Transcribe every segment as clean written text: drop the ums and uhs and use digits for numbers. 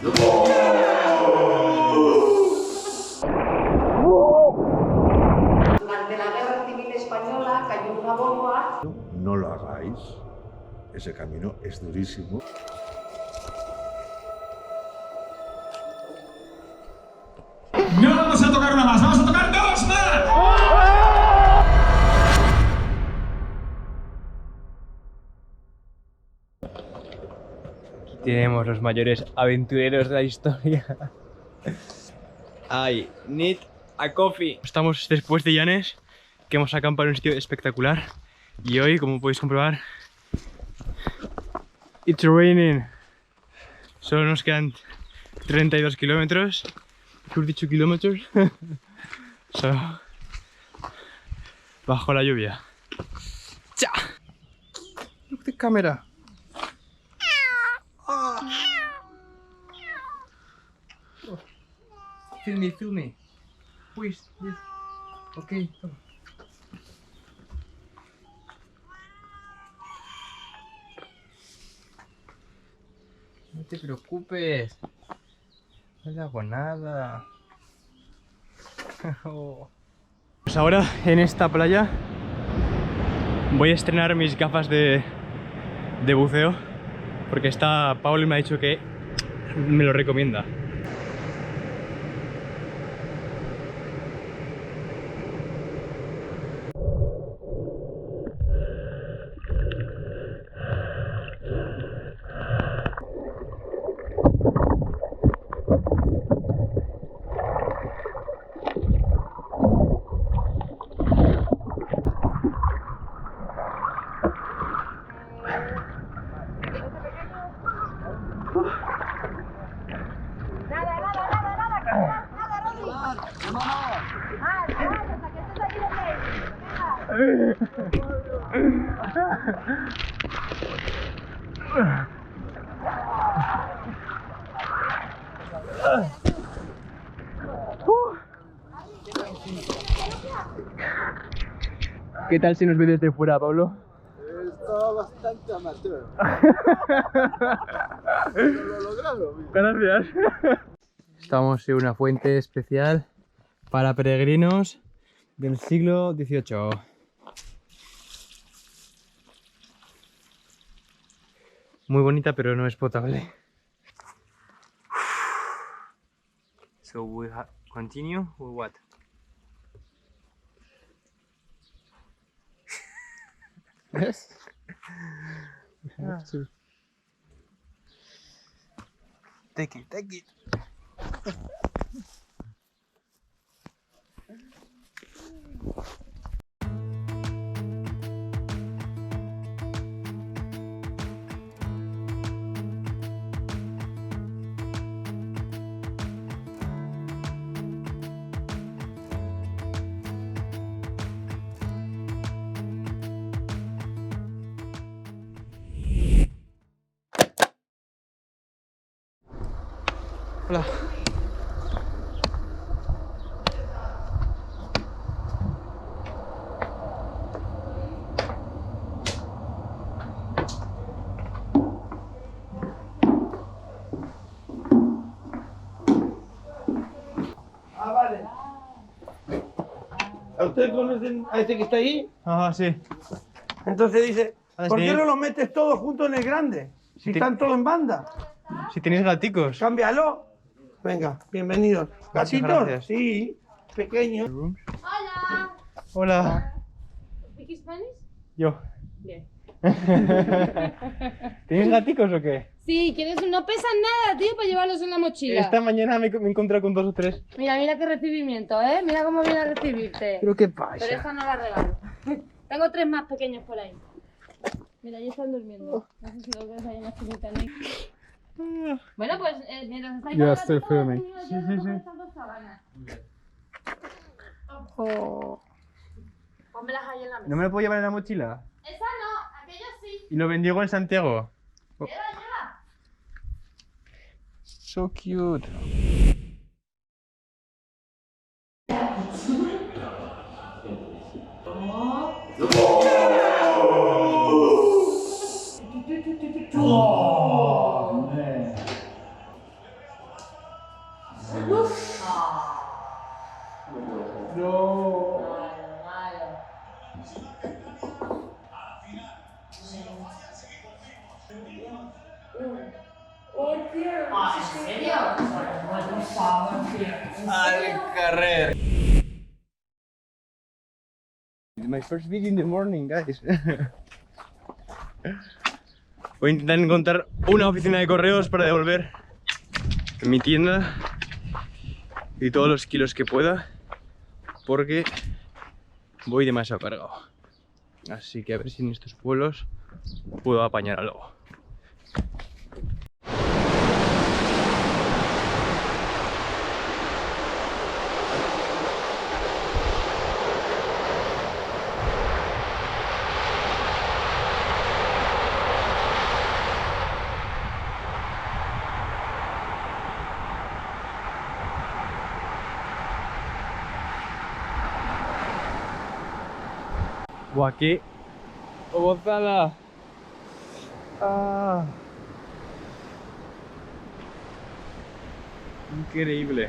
Durante la Guerra Civil Española cayó una bomba. No lo hagáis, ese camino es durísimo. No vamos a tocar una más, vamos a tocar dos más. Aquí tenemos los mayores aventureros de la historia. I need a coffee. Estamos después de Llanes, que hemos acampado en un sitio espectacular. Y hoy, como podéis comprobar, it's raining. Solo nos quedan 32 kilómetros. 32 kilómetros. So, bajo la lluvia. ¡Cha! Look the camera. Film me. Please. Okay. No te preocupes. No le hago nada. Pues ahora en esta playa voy a estrenar mis gafas de buceo, porque está Pablo y me ha dicho que me lo recomienda. ¿Qué tal si nos ve desde fuera, Pablo? Estaba bastante amateur. Pero lo he logrado. Gracias. Estamos en una fuente especial para peregrinos del siglo XVIII. Muy bonita, pero no es potable. So we continue or what? Yes. We have to. Take it. Hola. Ah, vale. ¿A ustedes conocen a este que está ahí? Ah, sí. Entonces dice, Ah, ¿por sí. qué no los metes todos juntos en el grande? Si Sí. están todos en banda. Si tenéis gaticos. Cámbialo. Venga, bienvenidos. Muchas ¿Gatitos? gracias. Sí, pequeños. Hola. Hola. ¿Speak Spanish? Yo. Bien. ¿Tenéis gaticos o qué? Sí, ¿quieres? No pesan nada, tío, para llevarlos en la mochila. Esta mañana me he encontrado con 2 o 3. Mira qué recibimiento, ¿eh? Mira cómo viene a recibirte. ¿Pero qué Pero pasa? esta no la regalo. Tengo 3 más pequeños por ahí. Mira, ya están durmiendo. No sé si lo ves ahí en la esquinita, ¿no? Bueno, pues mientras estáis Ya con estoy gatito, filming. yo Sí, recojo sí. estas 2 sábanas. Oh. Pónmelas ahí en la mesa. ¿No me lo puedo llevar en la mochila? Esa no, aquello sí. ¿Y lo bendigo en Santiago? Lleva, lleva. So cute. ¿En serio? Bueno, por favor, tío. Al carrer. My first video in the morning, guys. Voy a intentar encontrar una oficina de correos para devolver mi tienda y todos los kilos que pueda, porque voy demasiado cargado. Así que a ver si en estos vuelos puedo apañar algo. Buah, qué gozada. Ah. Increíble.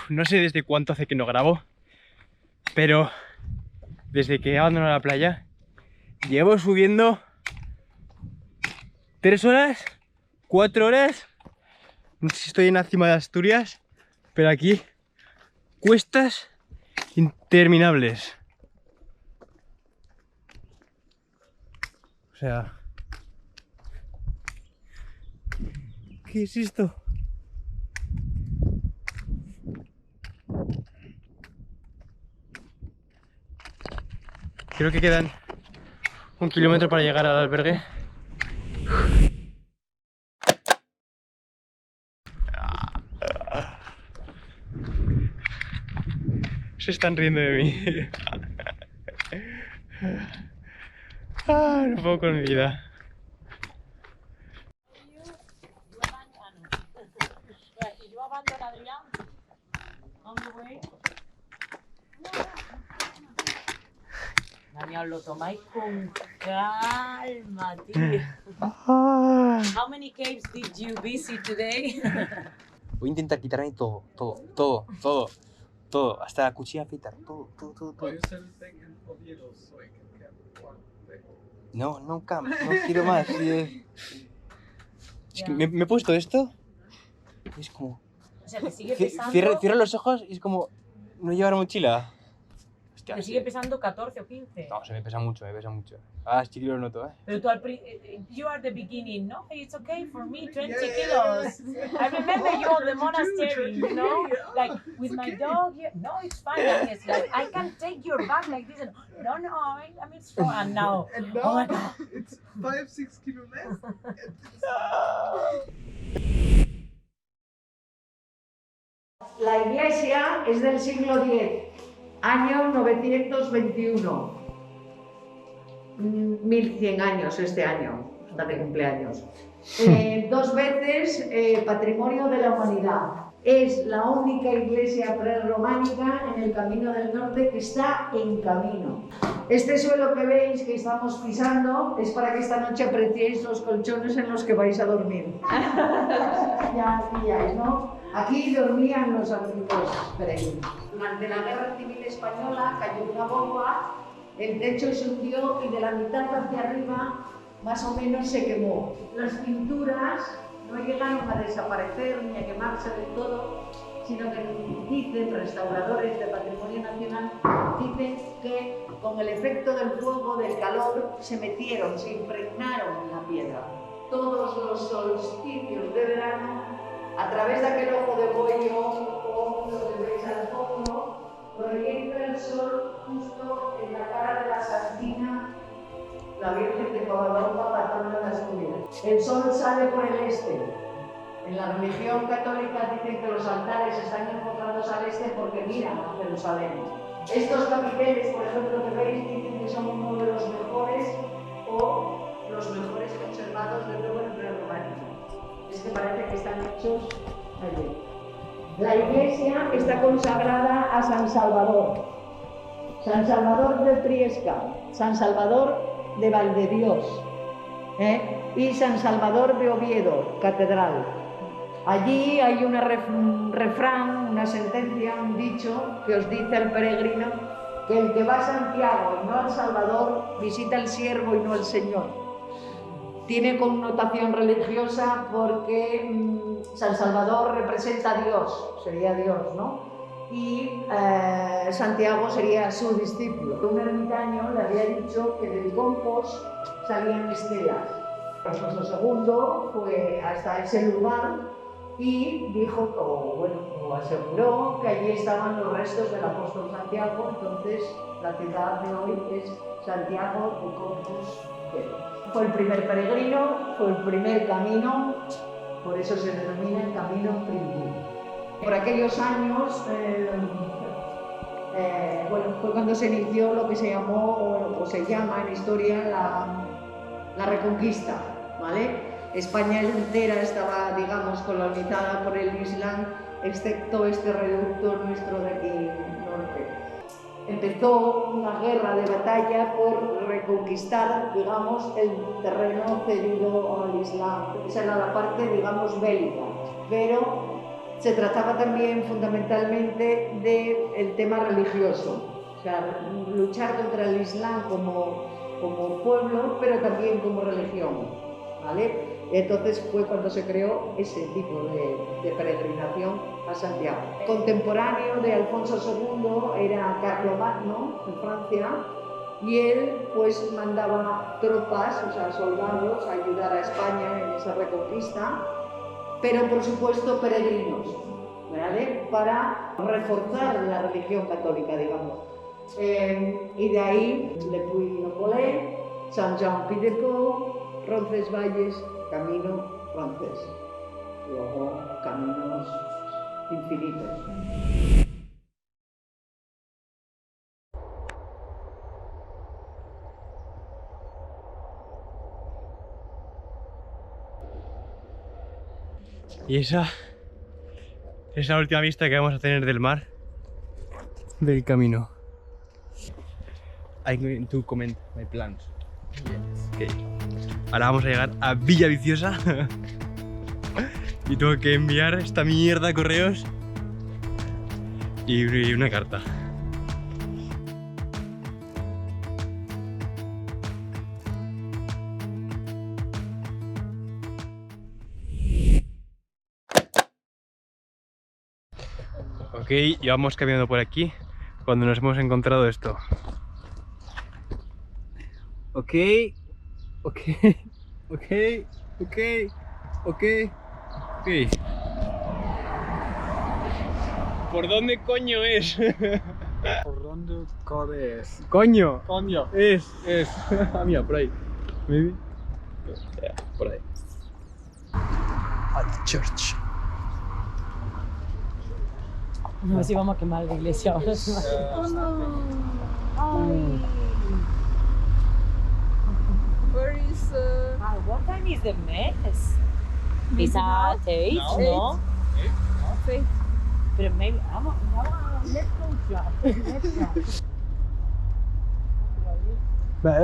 No sé desde cuánto hace que no grabo, pero desde que he abandonado la playa llevo subiendo 3 horas, 4 horas. No sé si estoy en la cima de Asturias, pero aquí cuestas interminables. O sea, ¿qué es esto? Creo que quedan 1 kilómetro para llegar al albergue. Se están riendo de mí. No puedo con mi vida. Daniel, lo tomáis con calma, tío. How many caves did you visit today? Voy a intentar quitarme todo, hasta la cuchilla de afeitar, todo. No, no quiero más. Es que me he puesto esto y es como... O sea, te sigue pesando... Cierro los ojos y es como no llevar mochila. Hostia, te sigue pesando 14 o 15. No, se me pesa mucho, Ah, sí que lo noto, Pero tú you are the beginning, no? It's okay for me, 20 kilos. I remember you on the monastery, you know? Like, with my dog, no, it's fine. And it's like, I can take your bag like this. And, no, I'm strong. And now, oh my God. It's 5-6 kilos less. La iglesia es del siglo X, año 921. 1100 años este año, está de cumpleaños. 2 veces Patrimonio de la Humanidad. Es la única iglesia prerrománica en el Camino del Norte que está en camino. Este suelo que veis que estamos pisando es para que esta noche apreciéis los colchones en los que vais a dormir. Ya pilláis, ¿no? Aquí dormían los antiguos peregrinos. Durante la Guerra Civil Española cayó una bomba, el techo se hundió y de la mitad hacia arriba más o menos se quemó. Las pinturas no llegaron a desaparecer ni a quemarse del todo, sino que dicen restauradores de Patrimonio Nacional, dicen que con el efecto del fuego, del calor, se metieron, se impregnaron en la piedra. Todos los solsticios de verano, a través de aquel ojo de bollo o lo que veis al fondo, proyecta el sol justo en la cara de la Santina, la Virgen de Covadonga, patrona de Asturias. El sol sale por el este. En la religión católica dicen que los altares están enfocados al este porque miran a Jerusalén. Estos capiteles, por ejemplo, que veis, dicen que son uno de los mejores o los mejores conservados de todo el prerrománico. Es que parece que están hechos allí. La iglesia está consagrada a San Salvador de Priesca, San Salvador de Valdedios, y San Salvador de Oviedo, catedral. Allí hay un refrán, una sentencia, un dicho que os dice al peregrino que el que va a Santiago y no al Salvador visita al siervo y no al Señor. Tiene connotación religiosa porque San Salvador representa a Dios, sería Dios, ¿no? Y Santiago sería su discípulo. Un ermitaño le había dicho que del Compos salían estelas. Alfonso II fue hasta ese lugar y dijo, o aseguró que allí estaban los restos del apóstol Santiago. Entonces la ciudad de hoy es Santiago de Compos. Fue el primer peregrino, fue el primer camino, por eso se denomina el camino primitivo. Por aquellos años, fue cuando se inició lo que se llamó, o se llama en historia, la Reconquista, ¿vale? España entera estaba, digamos, colonizada por el Islam, excepto este reducto nuestro de aquí norte. Empezó una guerra de batalla por reconquistar, digamos, el terreno cedido al Islam. Esa era la parte, digamos, bélica. Pero se trataba también fundamentalmente del tema religioso. O sea, luchar contra el Islam como pueblo, pero también como religión, ¿vale? Entonces fue cuando se creó ese tipo de peregrinación a Santiago. Contemporáneo de Alfonso II era Carlomagno, en Francia, y él pues mandaba tropas, o sea, soldados, a ayudar a España en esa reconquista, pero por supuesto peregrinos, ¿vale? Para reforzar la religión católica, digamos. Y de ahí Le Puy-en-Velay, Saint-Jean-Pied-de-Port, Roncesvalles, camino francés, luego caminos infinitos. Y esa es la última vista que vamos a tener del mar, del camino. I'm going to comment my plans. Okay. Ahora vamos a llegar a Villaviciosa y tengo que enviar esta mierda a correos y una carta. Ok, y vamos caminando por aquí cuando nos hemos encontrado esto. Ok, ok, ok, ok, ok, ok. ¿Por dónde coño es? ¿Por dónde coño es? ¡Coño! Coño. Es. Ah, mira, por ahí. Maybe. Yeah, por ahí. Al church. No, si vamos a quemar la iglesia ahora. Oh no. Ay. Where is What time is the mass? Is at 8, no? Faith? Pero maybe, vamos, let's go.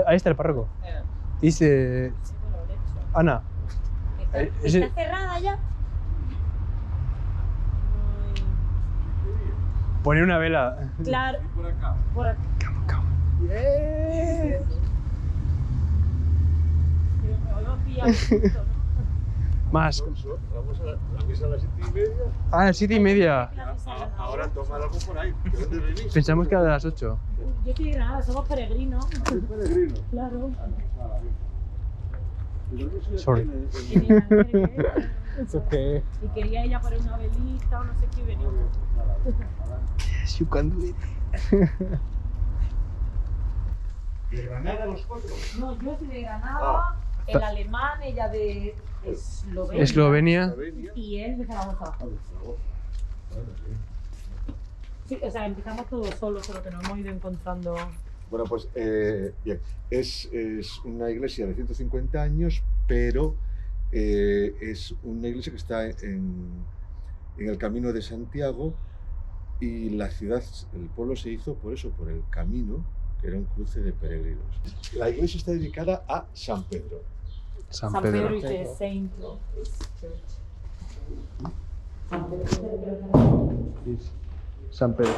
Ahí está el párroco. Dice Ana. ¿Está cerrada ya? Poner una vela. Claro. Por acá. Por acá. Yeah. Más. Vamos a la misa a las 7:30. Ah, a las 7:30. Ahora toma algo por ahí. ¿De dónde venís? Pensamos que era de las 8. Yo estoy de Granada, somos peregrinos. ¿Soy peregrino? Claro. Sorry. It's okay. Y quería ella poner una velita o no sé qué venimos. Yes, you can do it. ¿De Granada los cuatro? No, yo soy de Granada, el alemán, ella de Eslovenia. Eslovenia. Y él de Zaragoza. Sí, o sea, empezamos todos solos, pero que nos hemos ido encontrando Bueno, pues bien, es una iglesia de 150 años, pero es una iglesia que está en el Camino de Santiago, y la ciudad, el pueblo se hizo por eso, por el camino, que era un cruce de peregrinos. La iglesia está dedicada a San Pedro. San Pedro is the saint. San Pedro.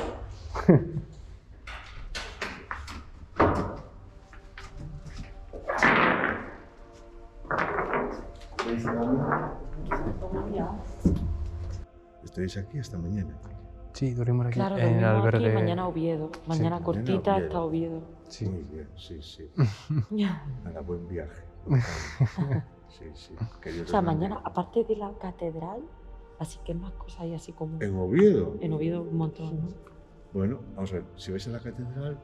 Estáis aquí hasta mañana. Sí, dormimos aquí Claro, en el dormimos aquí, albergue. mañana Oviedo. Mañana cortita Oviedo. hasta Oviedo. Sí. Muy bien, sí, sí. Nada, buen viaje. Sí, sí. Que Dios O sea, os bendiga. mañana, aparte de la catedral, así que más cosas hay así como... ¿En Oviedo? En Oviedo un montón, ¿no? Bueno, vamos a ver, si vais a la catedral,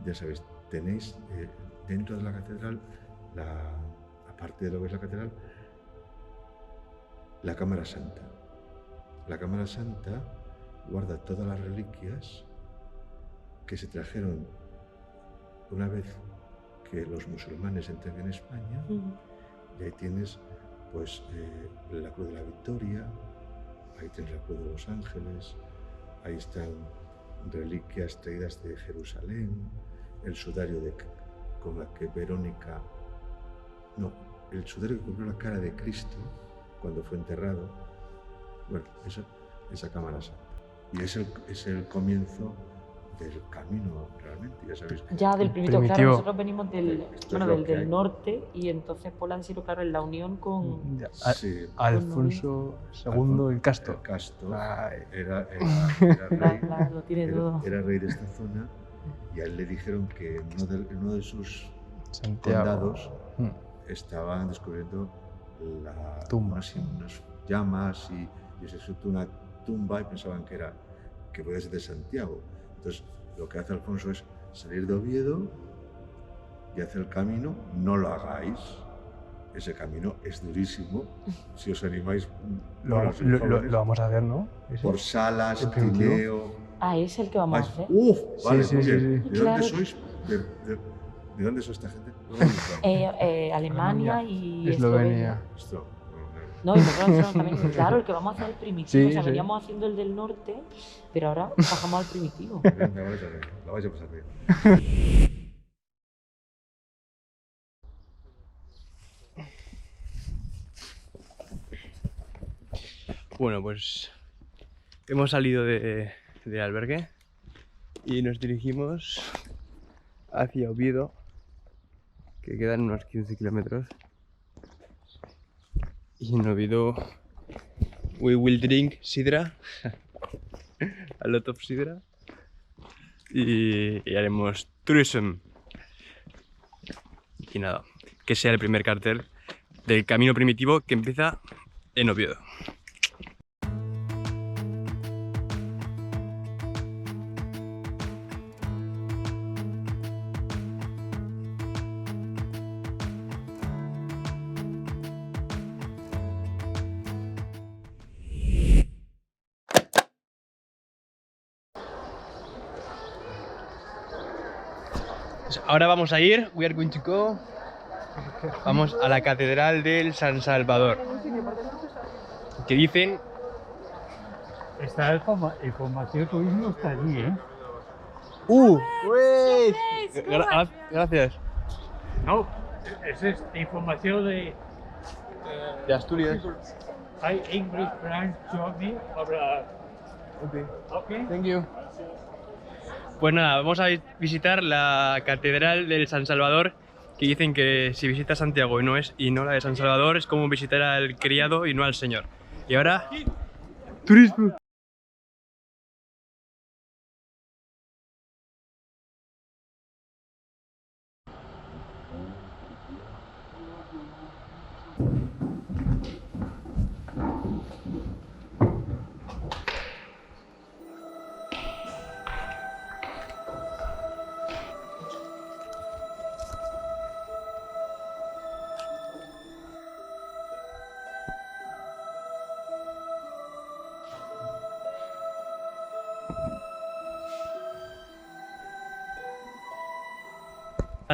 ya sabéis, tenéis dentro de la catedral, aparte de lo que es la catedral, la Cámara Santa. La Cámara Santa guarda todas las reliquias que se trajeron una vez que los musulmanes entren en España. Y ahí tienes pues la Cruz de la Victoria, ahí tienes la Cruz de los Ángeles, ahí están reliquias traídas de Jerusalén, el sudario con la que Verónica, no, el sudario que cubrió la cara de Cristo cuando fue enterrado. Bueno, esa Cámara Santa. Y es el comienzo del camino realmente, ya sabéis. Ya del primitivo, Primitivo. claro, nosotros venimos del, Esto es bueno, lo del, que hay. del norte y entonces por decirlo claro, en la unión con... Sí, Alfonso II el Casto. El Casto Ay. era rey. Claro, lo tiene todo. Era rey de esta zona, y a él le dijeron que en uno de sus Santiago. condados Mm. estaban descubriendo Tumbas. unas llamas, y se suelto una tumba y pensaban que podía ser de Santiago. Entonces lo que hace Alfonso es salir de Oviedo y hacer el camino. No lo hagáis, ese camino es durísimo. Si os animáis, bueno, si sois jóvenes, Lo vamos a ver, ¿no? ¿Ese? por Salas, ¿El primitivo? Tineo. Ah, es el que vamos a hacer. Vale, Sí, muy sí, bien. sí. ¿De Claro. dónde sois? ¿De dónde sois esta gente? Alemania y Eslovenia. Esto, No, y nosotros también, claro, el que vamos a hacer el primitivo. Sí, o sea, sí. veníamos haciendo el del norte, pero ahora bajamos al primitivo. venga, la vais a pasar bien. Bueno, pues hemos salido de albergue y nos dirigimos hacia Oviedo, que quedan unos 15 kilómetros. Y en Oviedo we will drink sidra, a lot of sidra, y haremos tourism. Y nada, que sea el primer cartel del camino primitivo que empieza en Oviedo. Ahora vamos a ir, we are going to go. Vamos a la Catedral del San Salvador. Que dicen... Está el formación turismo está allí, ¿eh? Wait. Gracias. No, esa es información de De Asturias. hay English, French, German, habla. Okay. Okay. Thank you. Pues nada, vamos a visitar la Catedral del San Salvador, que dicen que si visitas Santiago y no la de San Salvador es como visitar al criado y no al señor. Y ahora... ¡turismo!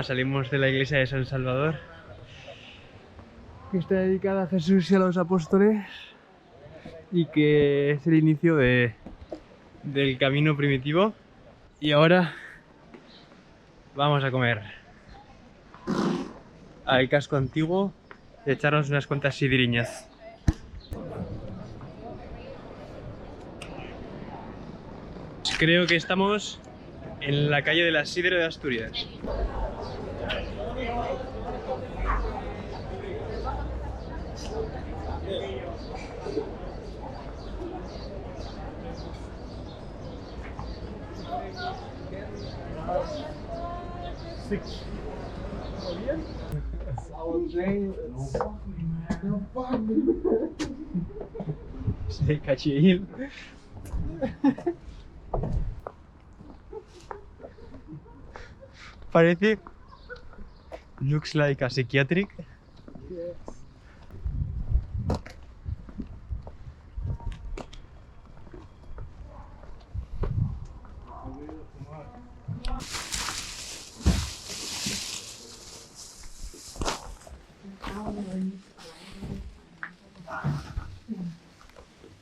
Salimos de la iglesia de San Salvador, que está dedicada a Jesús y a los apóstoles, y que es el inicio del camino primitivo. Y ahora vamos a comer al casco antiguo y echarnos unas cuantas sidriñas. Creo que estamos en la calle de la Sidra de Asturias. Sí, cachil. Parece. Looks like a psychiatric.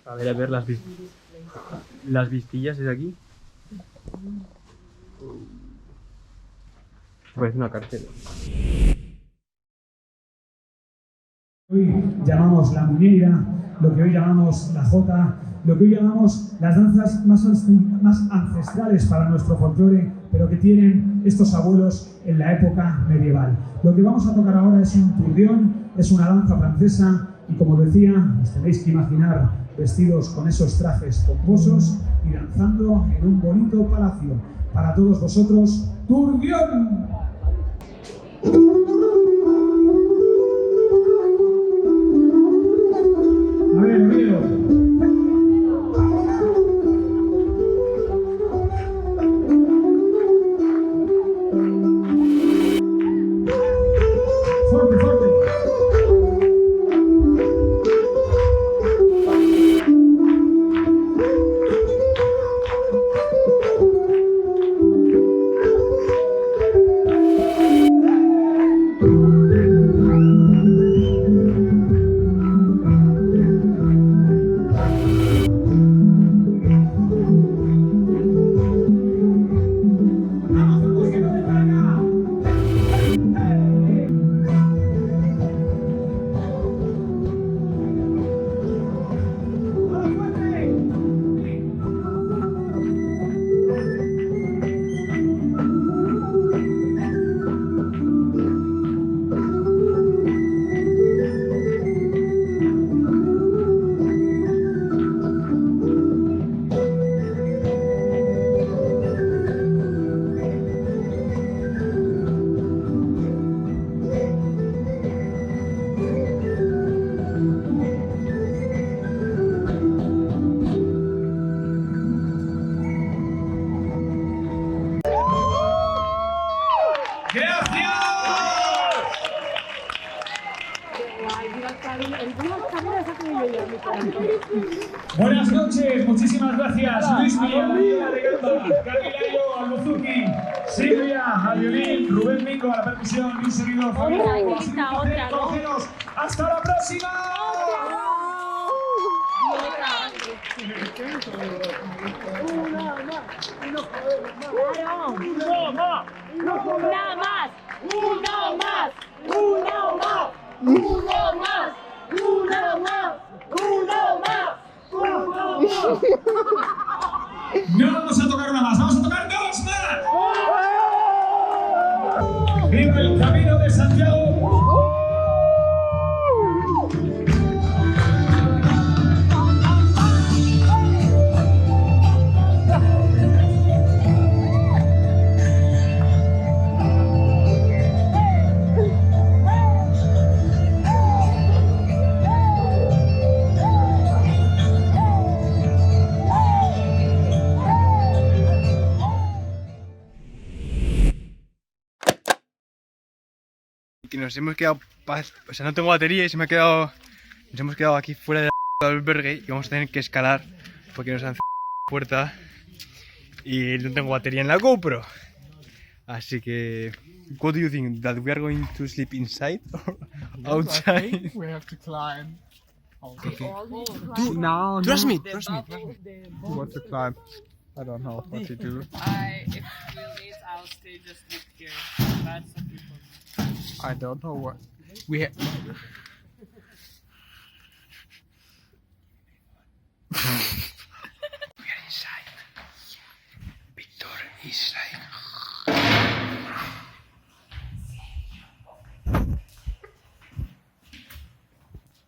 A ver las vistillas es aquí. Pues una cartera. Hoy llamamos la muñeira, lo que hoy llamamos la jota, lo que hoy llamamos las danzas más ancestrales para nuestro folclore, pero que tienen estos abuelos en la época medieval. Lo que vamos a tocar ahora es un turdión, es una danza francesa y, como decía, os tenéis que imaginar vestidos con esos trajes pomposos y danzando en un bonito palacio. Para todos vosotros, turdión. A ver, Oviedo. Fuerte, fuerte. Buenas noches, muchísimas gracias. Luis Villarreal de Gamba, Camilayo Albuzuki, Silvia al violín, Rubén Mingo a la percusión y un servidor Fabio. ¡Hasta la próxima! No vamos a tocar una más, vamos a tocar dos más. ¡Viva el Camino de Santiago! Que nos hemos quedado, o sea, no tengo batería y nos hemos quedado aquí fuera del albergue y vamos a tener que escalar porque nos han puerta y no tengo batería en la GoPro, así que What do you think? That we are going to sleep inside or outside? We have to climb. No, trust me. What to climb? I don't know what to do. If we'll need, I'll stay just live here. That's okay for me. I don't know what. We have.